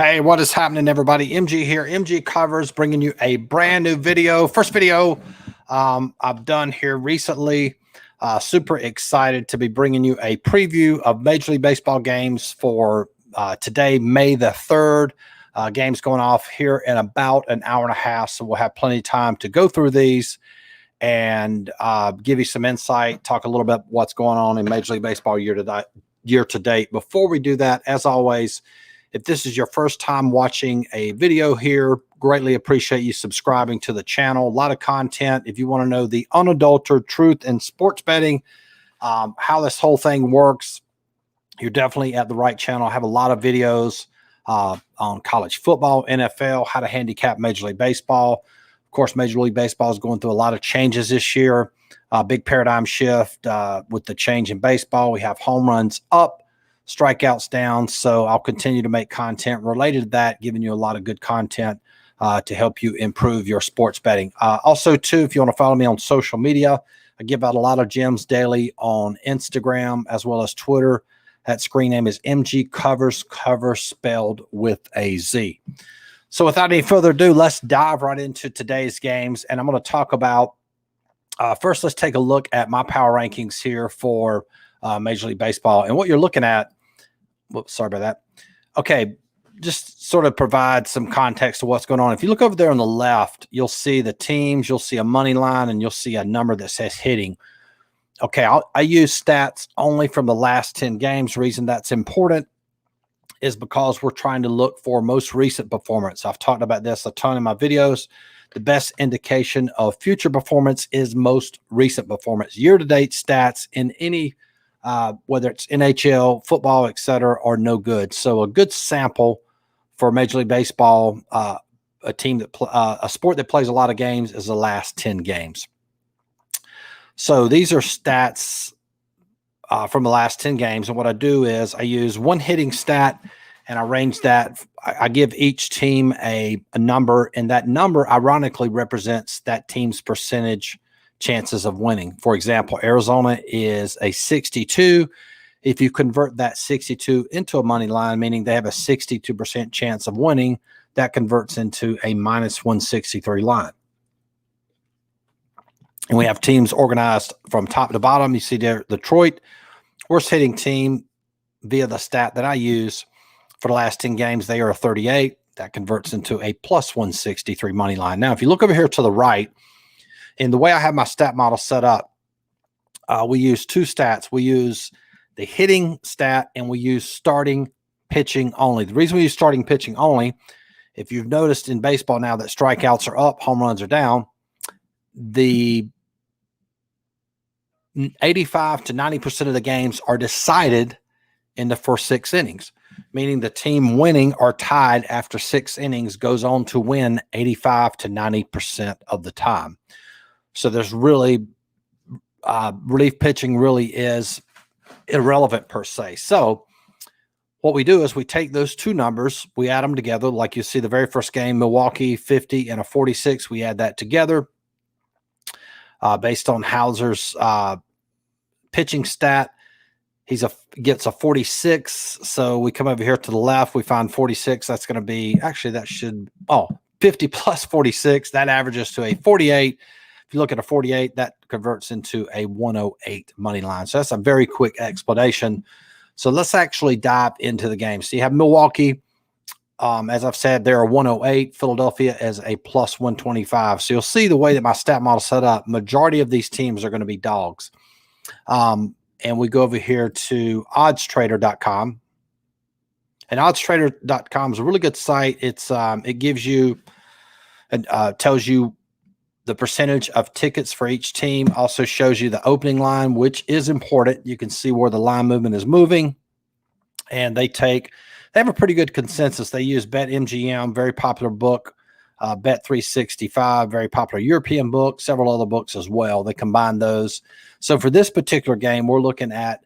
Hey, what is happening, everybody? MG here. MG Covers, bringing you a brand new video. First video I've done here recently. Super excited to be bringing you a preview of Major League Baseball games for today, May the 3rd. Games going off here in about an hour and a half, so we'll have plenty of time to go through these and give you some insight, talk a little bit what's going on in Major League Baseball year to date. Before we do that, as always, if this is your first time watching a video here, greatly appreciate you subscribing to the channel. A lot of content. If you want to know the unadulterated truth in sports betting, how this whole thing works, you're definitely at the right channel. I have a lot of videos on college football, NFL, how to handicap Major League Baseball. Of course, Major League Baseball is going through a lot of changes this year. Big paradigm shift with the change in baseball. We have home runs up, strikeouts down. So I'll continue to make content related to that, giving you a lot of good content to help you improve your sports betting. Also, too, if you want to follow me on social media, I give out a lot of gems daily on Instagram as well as Twitter. That screen name is MG Covers, cover spelled with a Z. So without any further ado, let's dive right into today's games. And I'm going to talk about, first, let's take a look at my power rankings here for Major League Baseball. And what you're looking at, whoops, sorry about that. Okay, just sort of provide some context to what's going on. If you look over there on the left, you'll see the teams, you'll see a money line, and you'll see a number that says hitting. Okay, I use stats only from the last 10 games. Reason that's important is because we're trying to look for most recent performance. I've talked about this a ton in my videos. The best indication of future performance is most recent performance. Year-to-date stats in any whether it's NHL, football, etc., are no good. So a good sample for Major League Baseball, a team that a sport that plays a lot of games, is the last 10 games. So these are stats from the last 10 games. And what I do is I use one hitting stat and I range that. I give each team a number, and that number ironically represents that team's percentage chances of winning. For example, Arizona is a 62. If you convert that 62 into a money line, meaning they have a 62% chance of winning, that converts into a minus 163 line. And we have teams organized from top to bottom. You see there, Detroit, worst hitting team via the stat that I use for the last 10 games. They are a 38. That converts into a plus 163 money line. Now, if you look over here to the right, in the way I have my stat model set up, we use two stats. We use the hitting stat and we use starting pitching only. The reason we use starting pitching only, if you've noticed in baseball now that strikeouts are up, home runs are down, the 85 to 90% of the games are decided in the first 6 innings, meaning the team winning or tied after 6 innings goes on to win 85 to 90% of the time. So there's really relief pitching really is irrelevant per se. So what we do is we take those two numbers, we add them together. Like you see the very first game, Milwaukee 50 and a 46. We add that together based on Hauser's pitching stat. He gets a 46. So we come over here to the left. We find 46. That's going to be, actually that should, 50 plus 46. That averages to a 48. If you look at a 48, that converts into a 108 money line. So that's a very quick explanation. So let's actually dive into the game. So you have Milwaukee, as I've said, they're a 108. Philadelphia is a plus 125. So you'll see the way that my stat model set up, majority of these teams are going to be dogs. And we go over here to oddstrader.com. And oddstrader.com is a really good site. It gives you and tells you the percentage of tickets for each team, also shows you the opening line, which is important. You can see where the line movement is moving. And they have a pretty good consensus. They use BetMGM, very popular book, Bet365, very popular European book, several other books as well. They combine those. So for this particular game, we're looking at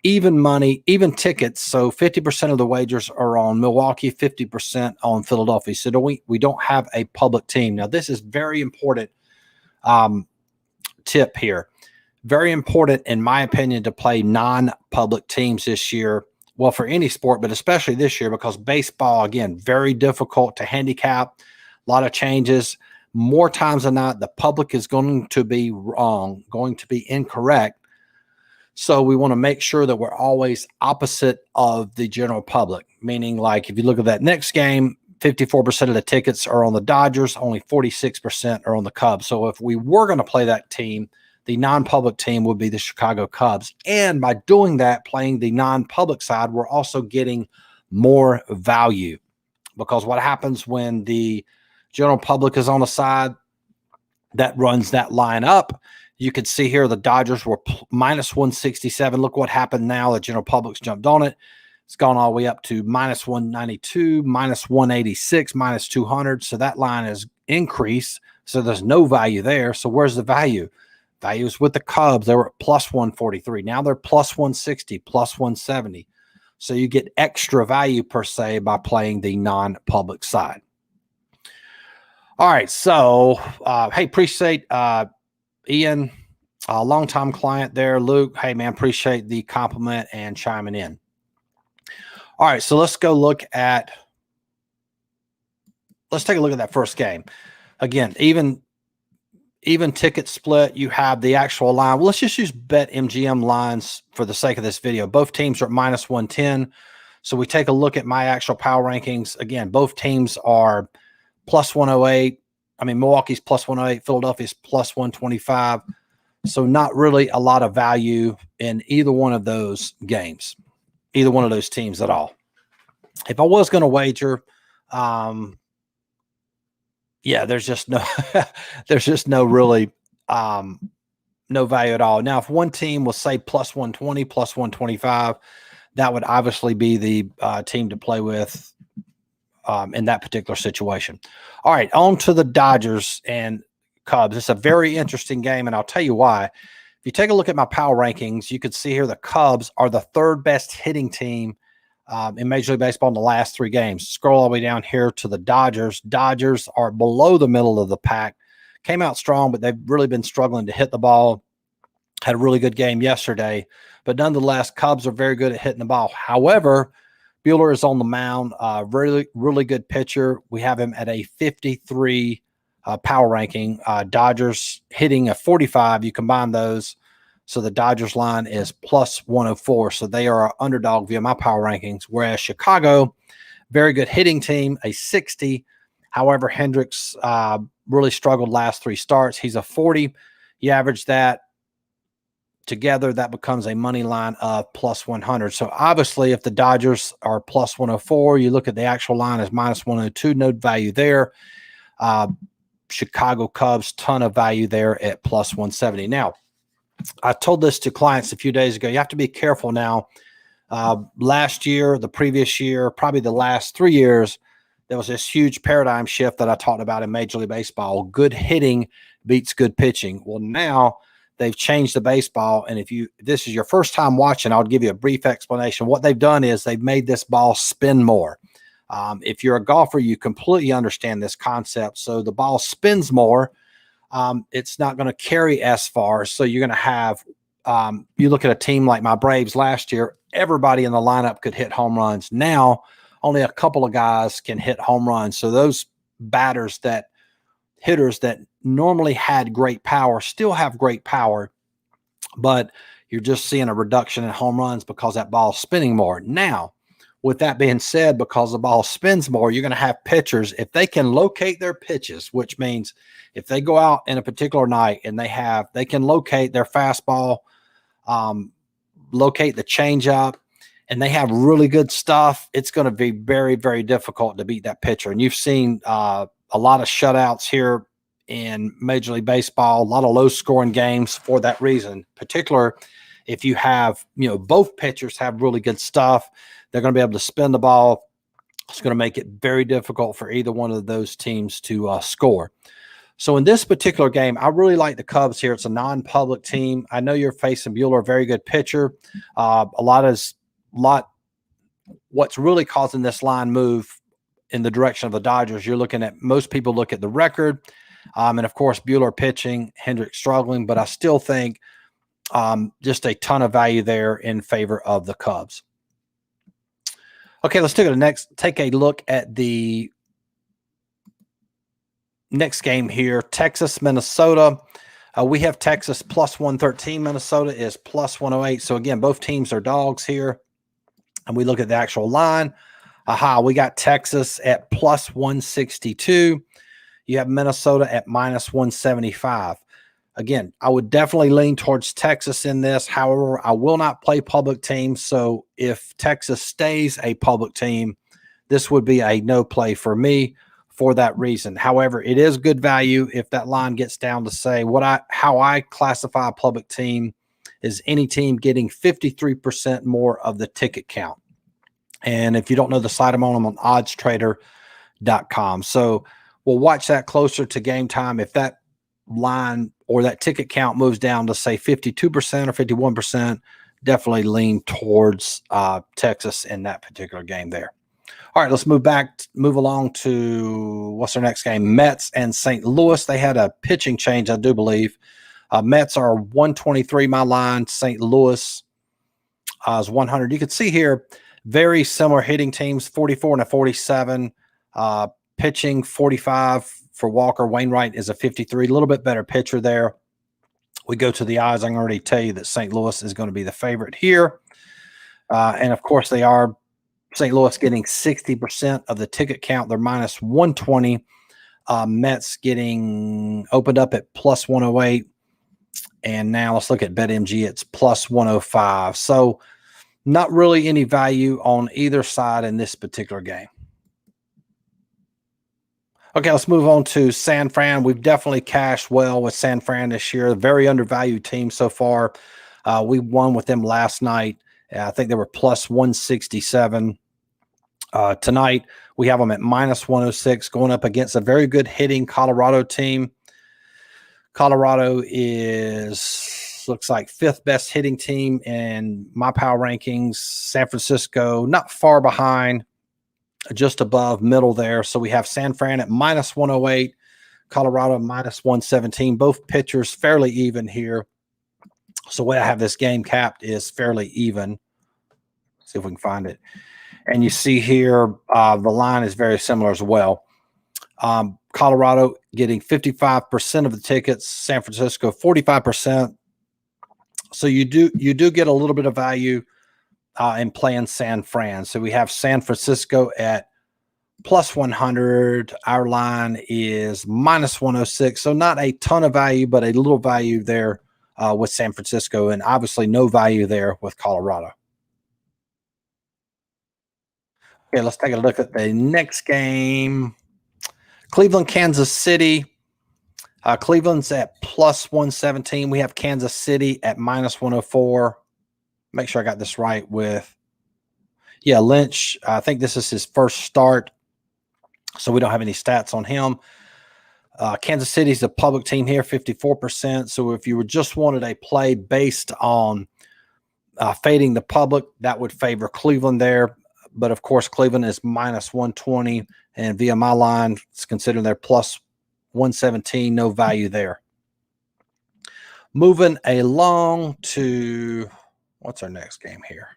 even money, even tickets. So 50% of the wagers are on Milwaukee, 50% on Philadelphia. So we don't have a public team. Now, this is very important tip here. Very important, in my opinion, to play non-public teams this year well, for any sport, but especially this year, because baseball, again, very difficult to handicap, a lot of changes. More times than not, the public is going to be wrong, going to be incorrect. So we want to make sure that we're always opposite of the general public, meaning like if you look at that next game, 54% of the tickets are on the Dodgers, only 46% are on the Cubs. So if we were going to play that team, the non-public team would be the Chicago Cubs. And by doing that, playing the non-public side, we're also getting more value, because what happens when the general public is on the side that runs that line up, you can see here the Dodgers were minus 167. Look what happened now. The general public's jumped on it. It's gone all the way up to minus 192, minus 186, minus 200. So that line has increased. So there's no value there. So where's the value? Value is with the Cubs. They were at plus 143. Now they're plus 160, plus 170. So you get extra value per se by playing the non-public side. All right. So, hey, appreciate Ian, a longtime client there. Luke, hey, man, appreciate the compliment and chiming in. All right, so let's take a look at that first game. Again, even ticket split, you have the actual line. Well, let's just use BetMGM lines for the sake of this video. Both teams are at minus 110. So we take a look at my actual power rankings. Again, both teams are plus 108. I mean, Milwaukee's plus 108, Philadelphia's plus 125. So not really a lot of value in either one of those games, either one of those teams at all. If I was going to wager, yeah, there's just no, really, no value at all. Now, if one team was say plus 120, plus 125, that would obviously be the team to play with in that particular situation. All right, on to the Dodgers and Cubs. It's a very interesting game, and I'll tell you why. If you take a look at my power rankings, you could see here the Cubs are the third best hitting team in Major League Baseball in the last 3 games. Scroll all the way down here to the Dodgers. Dodgers are below the middle of the pack. Came out strong, but they've really been struggling to hit the ball. Had a really good game yesterday, but nonetheless, Cubs are very good at hitting the ball. However, Buehler is on the mound, really good pitcher. We have him at a 53 power ranking. Dodgers hitting a 45. You combine those, so the Dodgers line is plus 104. So they are an underdog via my power rankings. Whereas Chicago, very good hitting team, a 60. However, Hendricks really struggled last 3 starts. He's a 40. You average that together, that becomes a money line of plus 100. So obviously, if the Dodgers are plus 104, you look at the actual line as minus 102, no value there. Chicago Cubs, ton of value there at plus 170. Now, I told this to clients a few days ago. You have to be careful now. Last year, the previous year, probably the last 3 years, there was this huge paradigm shift that I talked about in Major League Baseball. Good hitting beats good pitching. Well, now they've changed the baseball, and if this is your first time watching, I'll give you a brief explanation. What they've done is they've made this ball spin more. If you're a golfer, you completely understand this concept. So the ball spins more. It's not going to carry as far. So you're going to have, you look at a team like my Braves last year, everybody in the lineup could hit home runs. Now, only a couple of guys can hit home runs. So those hitters that normally had great power still have great power, but you're just seeing a reduction in home runs because that ball's spinning more. Now, with that being said, because the ball spins more, you're going to have pitchers, if they can locate their pitches, which means if they go out in a particular night and they can locate their fastball, locate the changeup, and they have really good stuff, it's going to be very, very difficult to beat that pitcher. And you've seen a lot of shutouts here in Major League Baseball, a lot of low-scoring games for that reason. Particular, if you have, both pitchers have really good stuff, they're going to be able to spin the ball. It's going to make it very difficult for either one of those teams to score. So in this particular game, I really like the Cubs here. It's a non-public team. I know you're facing Buehler, a very good pitcher. What's really causing this line move in the direction of the Dodgers, you're looking at, most people look at the record. And of course, Buehler pitching, Hendricks struggling, but I still think just a ton of value there in favor of the Cubs. Okay, let's take a look at the next game here. Texas, Minnesota. We have Texas plus 113. Minnesota is plus 108. So again, both teams are dogs here. And we look at the actual line. We got Texas at plus 162. You have Minnesota at minus 175. Again, I would definitely lean towards Texas in this. However, I will not play public teams. So if Texas stays a public team, this would be a no play for me for that reason. However, it is good value if that line gets down to say how I classify a public team is any team getting 53% more of the ticket count. And if you don't know the site, I'm on oddstrader.com. So we'll watch that closer to game time. If that line or that ticket count moves down to say 52% or 51%, definitely lean towards Texas in that particular game there. All right, let's move along to what's our next game? Mets and St. Louis. They had a pitching change, I do believe. Mets are 123, my line. St. Louis is 100. You can see here, very similar hitting teams, 44 and a 47. Pitching, 45 for Walker. Wainwright is a 53. A little bit better pitcher there. We go to the odds. I can already tell you that St. Louis is going to be the favorite here. And, of course, they are St. Louis getting 60% of the ticket count. They're minus 120. Mets getting opened up at plus 108. And now let's look at BetMG. It's plus 105. So not really any value on either side in this particular game. Okay, let's move on to San Fran. We've definitely cashed well with San Fran this year. A very undervalued team so far. We won with them last night. I think they were plus 167. Tonight, we have them at minus 106 going up against a very good hitting Colorado team. Colorado looks like fifth best hitting team in my power rankings. San Francisco, not far behind, just above middle there. So we have San Fran at minus 108, Colorado minus 117. Both pitchers fairly even here. So the way I have this game capped is fairly even. Let's see if we can find it. And you see here, the line is very similar as well. Colorado getting 55% of the tickets, San Francisco 45%. So you do get a little bit of value in playing San Fran. So we have San Francisco at plus 100. Our line is minus 106. So not a ton of value, but a little value there with San Francisco, and obviously no value there with Colorado. Okay, let's take a look at the next game. Cleveland, Kansas City. Cleveland's at plus 117. We have Kansas City at minus 104. Make sure I got this right with, Lynch. I think this is his first start, so we don't have any stats on him. Kansas City's a public team here, 54%. So if you just wanted a play based on fading the public, that would favor Cleveland there. But, of course, Cleveland is minus 120, and via my line, it's considered their plus 117, no value there. Moving along to what's our next game here?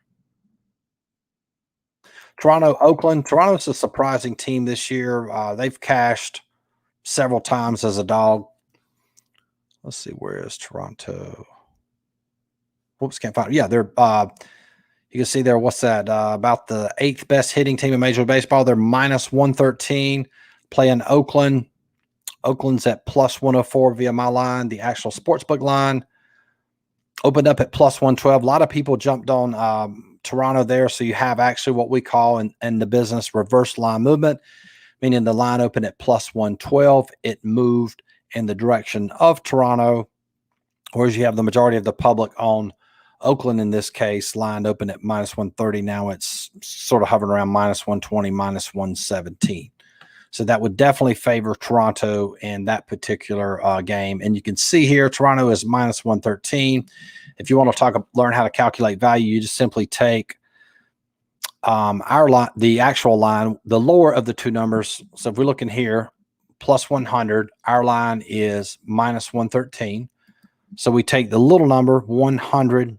Toronto, Oakland. Toronto's a surprising team this year. They've cashed several times as a dog. Let's see, where is Toronto? Whoops, can't find it. Yeah, they're you can see there, what's that? About the 8th best hitting team in Major League Baseball. They're minus 113. Playing Oakland. Oakland's at plus 104 via my line. The actual sportsbook line opened up at plus 112. A lot of people jumped on Toronto there. So you have actually what we call in the business reverse line movement, meaning the line opened at plus 112. It moved in the direction of Toronto, whereas you have the majority of the public on Oakland in this case, lined open at minus 130. Now it's sort of hovering around minus 120, minus 117. So that would definitely favor Toronto in that particular game. And you can see here, Toronto is minus 113. If you want to learn how to calculate value, you just simply take our line, the actual line, the lower of the two numbers. So if we're looking here, plus 100, our line is minus 113. So we take the little number, 100,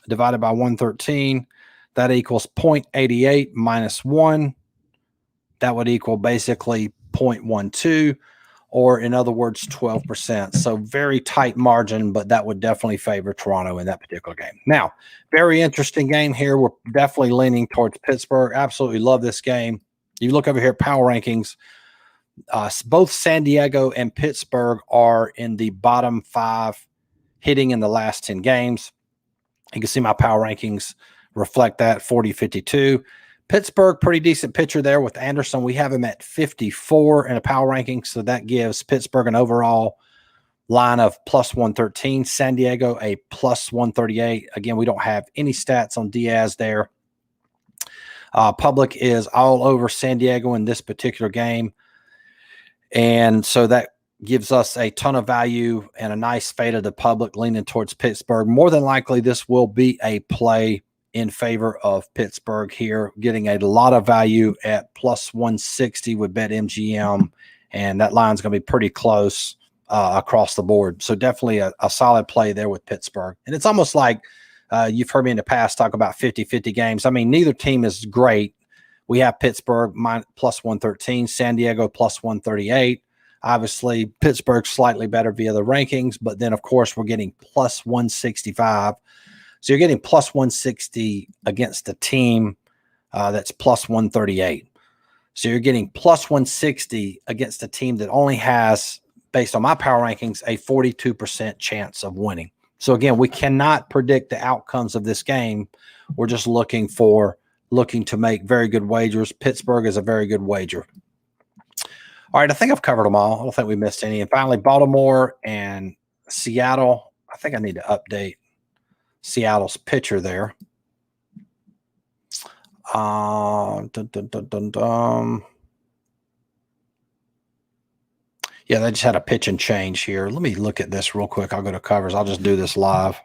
divided by 113. That equals 0.88 minus 1. That would equal basically 0.12, or in other words, 12%. So very tight margin, but that would definitely favor Toronto in that particular game. Now, very interesting game here. We're definitely leaning towards Pittsburgh. Absolutely love this game. You look over here at power rankings. Both San Diego and Pittsburgh are in the bottom 5 hitting in the last 10 games. You can see my power rankings reflect that, 40-52. Pittsburgh, pretty decent pitcher there with Anderson. We have him at 54 in a power ranking, so that gives Pittsburgh an overall line of plus 113. San Diego a plus 138. Again, we don't have any stats on Diaz there. Public is all over San Diego in this particular game. And so that gives us a ton of value and a nice fade of the public leaning towards Pittsburgh. More than likely, this will be a play in favor of Pittsburgh here, getting a lot of value at plus 160 with BetMGM. And that line's going to be pretty close across the board. So definitely a solid play there with Pittsburgh. And it's almost like you've heard me in the past talk about 50-50 games. I mean, neither team is great. We have Pittsburgh plus 113, San Diego plus 138. Obviously, Pittsburgh's slightly better via the rankings, but then, of course, we're getting plus 165. So you're getting plus 160 against a team that's plus 138. So you're getting plus 160 against a team that only has, based on my power rankings, a 42% chance of winning. So, again, we cannot predict the outcomes of this game. We're just looking to make very good wagers. Pittsburgh is a very good wager. All right, I think I've covered them all. I don't think we missed any. And finally, Baltimore and Seattle. I think I need to update Seattle's pitcher there. Yeah, they just had a pitch and change here. Let me look at this real quick. I'll go to covers. I'll just do this live.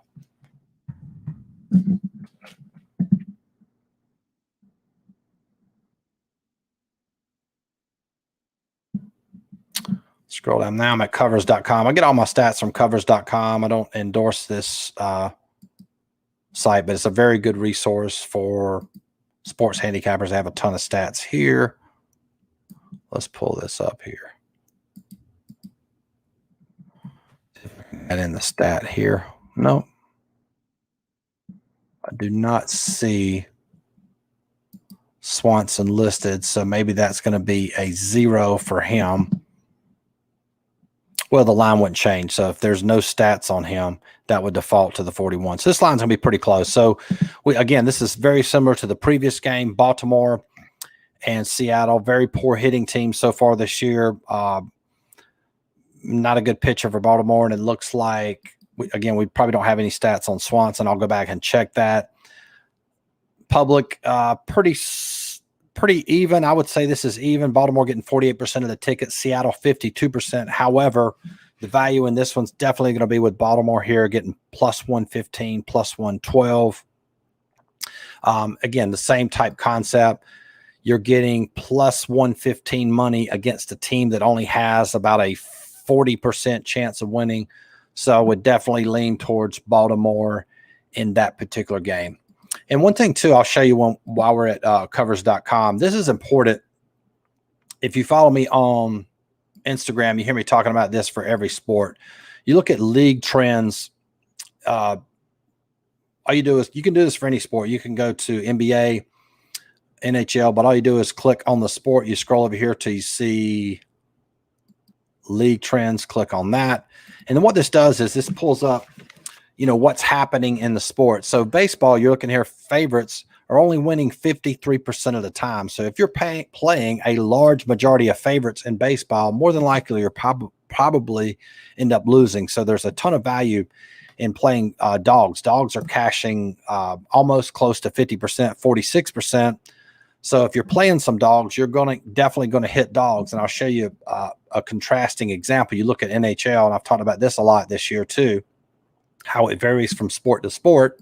Scroll down now. I'm at covers.com. I get all my stats from covers.com. I don't endorse this site, but it's a very good resource for sports handicappers. They have a ton of stats here. Let's pull this up here. And in the stat here. Nope. I do not see Swanson listed, so maybe that's going to be a 0 for him. Well, the line wouldn't change. So if there's no stats on him, that would default to the 41. So this line's going to be pretty close. So again, this is very similar to the previous game, Baltimore and Seattle. Very poor hitting team so far this year. Not a good pitcher for Baltimore. And it looks like, we probably don't have any stats on Swanson. I'll go back and check that. Public, pretty even. I would say this is even. Baltimore getting 48% of the tickets, Seattle 52%. However, the value in this one's definitely going to be with Baltimore here, getting plus 115, plus 112. Again, the same type concept. You're getting plus 115 money against a team that only has about a 40% chance of winning. So I would definitely lean towards Baltimore in that particular game. And one thing, too, I'll show you while we're at covers.com. This is important. If you follow me on Instagram, you hear me talking about this for every sport. You look at league trends. All you do is, you can do this for any sport. You can go to NBA, NHL, but all you do is click on the sport. You scroll over here till you see league trends. Click on that. And then what this does is this pulls up what's happening in the sport. So baseball, you're looking here, favorites are only winning 53% of the time. So if you're playing a large majority of favorites in baseball, more than likely you're probably end up losing. So there's a ton of value in playing dogs. Dogs are cashing almost close to 50%, 46%. So if you're playing some dogs, you're definitely going to hit dogs. And I'll show you a contrasting example. You look at NHL, and I've talked about this a lot this year too, how it varies from sport to sport.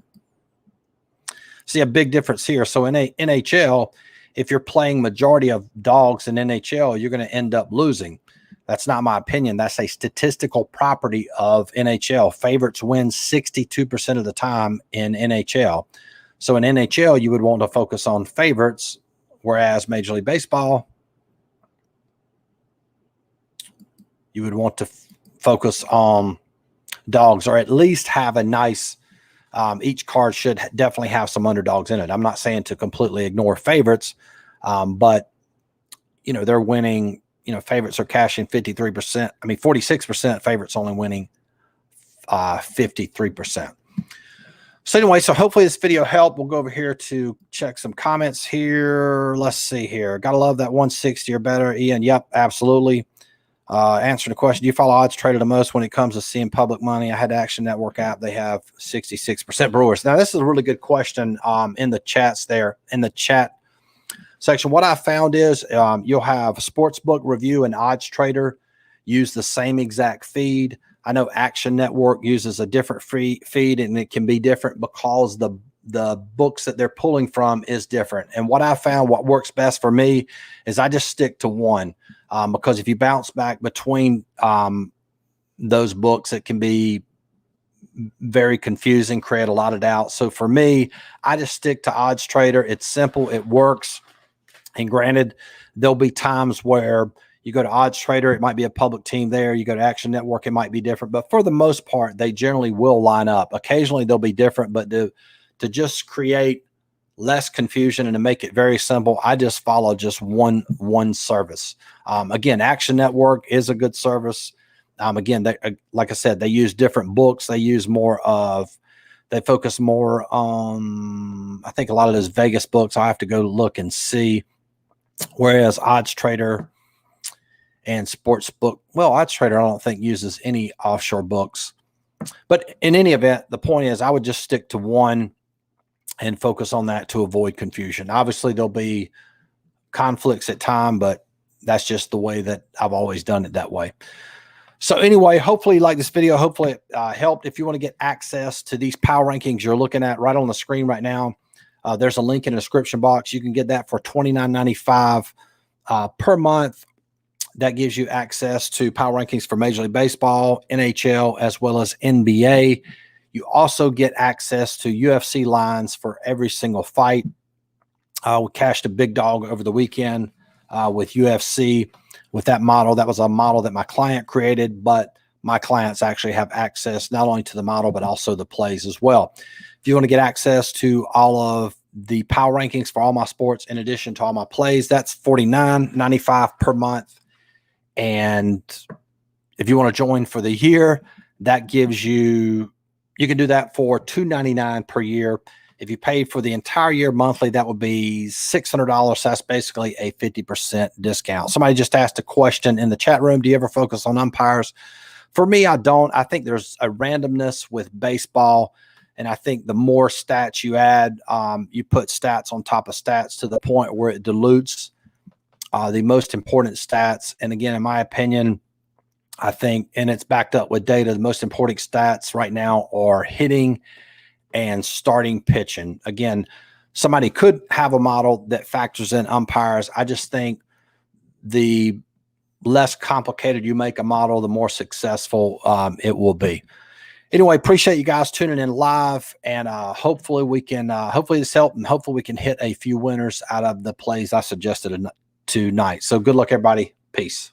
See a big difference here. So in NHL, if you're playing majority of dogs in NHL, you're going to end up losing. That's not my opinion. That's a statistical property of NHL. Favorites win 62% of the time in NHL. So in NHL, you would want to focus on favorites, whereas Major League Baseball, you would want to focus on dogs, or at least have a nice, each card should definitely have some underdogs in it. I'm not saying to completely ignore favorites, but, you know, they're winning, you know, favorites are cashing 53%. I mean, 46%, favorites only winning 53%. So anyway, so hopefully this video helped. We'll go over here to check some comments here. Let's see here. Gotta love that 160 or better. Ian, yep, absolutely. Answer the question, do you follow Odds Trader the most when it comes to seeing public money? I had the Action Network app. They have 66% Brewers. Now, this is a really good question in the chats there, in the chat section. What I found is you'll have Sportsbook Review and Odds Trader use the same exact feed. I know Action Network uses a different feed, and it can be different because the books that they're pulling from is different. And what I found, what works best for me, is I just stick to one, because if you bounce back between those books, it can be very confusing, create a lot of doubt. So for me, I just stick to Odds Trader. It's simple, it works. And granted, there'll be times where you go to Odds Trader, it might be a public team there. You go to Action Network, it might be different. But for the most part, they generally will line up. Occasionally, they'll be different. But to just create less confusion and to make it very simple, I just follow just one service. Again, Action Network is a good service. Again, they, like I said, they use different books. They use they focus more on, I think, a lot of those Vegas books. I have to go look and see. Whereas Odds Trader and Sportsbook, well, Odds Trader, I don't think uses any offshore books. But in any event, the point is I would just stick to one and focus on that to avoid confusion. Obviously, there'll be conflicts at time, but that's just the way that I've always done it that way. So anyway, hopefully you like this video. Hopefully it helped. If you want to get access to these power rankings you're looking at right on the screen right now, there's a link in the description box. You can get that for $29.95 per month. That gives you access to power rankings for Major League Baseball, NHL, as well as NBA. You also get access to UFC lines for every single fight. We cashed a big dog over the weekend with UFC with that model. That was a model that my client created, but my clients actually have access not only to the model, but also the plays as well. If you want to get access to all of the power rankings for all my sports, in addition to all my plays, that's $49.95 per month. And if you want to join for the year, that gives you, you can do that for $299 per year. If you pay for the entire year monthly, that would be $600. So that's basically a 50% discount. Somebody just asked a question in the chat room. Do you ever focus on umpires? For me, I don't. I think there's a randomness with baseball. And I think the more stats you add, you put stats on top of stats to the point where it dilutes the most important stats. And again, in my opinion, I think, and it's backed up with data, the most important stats right now are hitting and starting pitching. Again, somebody could have a model that factors in umpires. I just think the less complicated you make a model, the more successful it will be. Anyway, appreciate you guys tuning in live, and hopefully we can, hopefully this helped, and hopefully we can hit a few winners out of the plays I suggested tonight. So good luck, everybody. Peace.